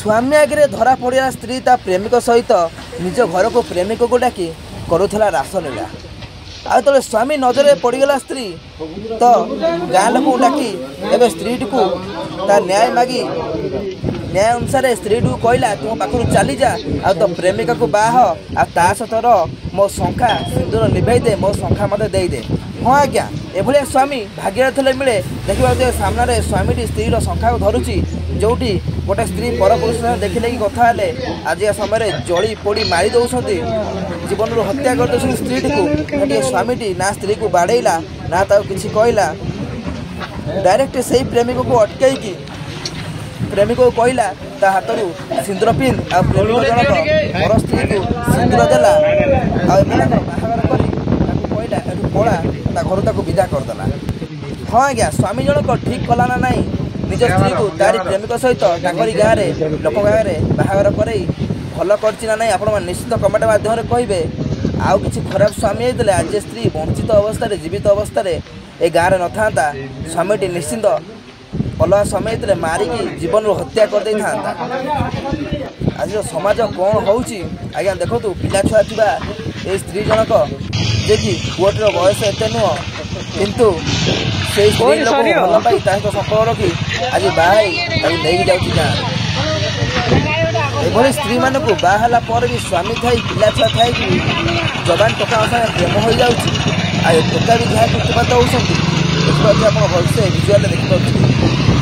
स्वामी आगे धरा पड़ा स्त्री ता प्रेमिक सहित निज घर को प्रेमिक को डाकी करुला रासलीला आते स्वामी नजर पड़गला स्त्री तो गाँ लोक डाकी एवं स्त्री को न्याय मागी न्याय अनुसार स्त्री को कहला तुम पाखु चली जा आ तो प्रेमिका को बाह आ सतर मो शंखा सिंदूर लिभे दे मो शंखा मत दे हाँ आज्ञा एभलिया स्वामी भाग्य थे मिले देखा सामने स्वामी स्त्री शंखा को धरुची जोटी गोटे स्त्री पर पुरुष देखिले कि कथा आज समय जली पोड़ी मारी दौरान जीवन हत्या कर दौरान स्त्री को स्वामी ना स्त्री को बाड़ेला ना किसी कहला डायरेक्ट से ही प्रेमिक को अटकई प्रेमिक को कहला ता हाथ सिंदूर पिंध आ प्रेमिक जनक पर स्त्री को सिंदूर देला बाहागर कर पड़ा घर विदा करदेला। हाँ आज्ञा स्वामी जनक ठीक कला ना नाई निज स्त्री को तारी प्रेमिक सहित गाँव में लोक गाँव बाहागर कर भल करना ना आप निश्चित कमेंट माध्यम कहे आउ कि खराब स्वामी होते आज स्त्री वंचित अवस्था जीवित अवस्था ए गाँव में न था स्वामी निश्चिंत अलग समय होते मारिकी जीवन हत्या कर दे था। आज समाज कौन हो आज्ञा देखो पिला छुआ थी ये स्त्री जनक जे कि पुअटर बयस एत नुह किंतु से स्त्री लोक भल पाई संपर्क रखी आज बाहर नहीं जाऊँ एभली स्त्री मानक बाहला पर भी स्वामी थाई पिला छुआ थाई जबान टोका साथ प्रेम हो जाऊँगी आ टोका भी जहाँ प्रतिपात होती देखिए आप भलसे विजुआल देखिए।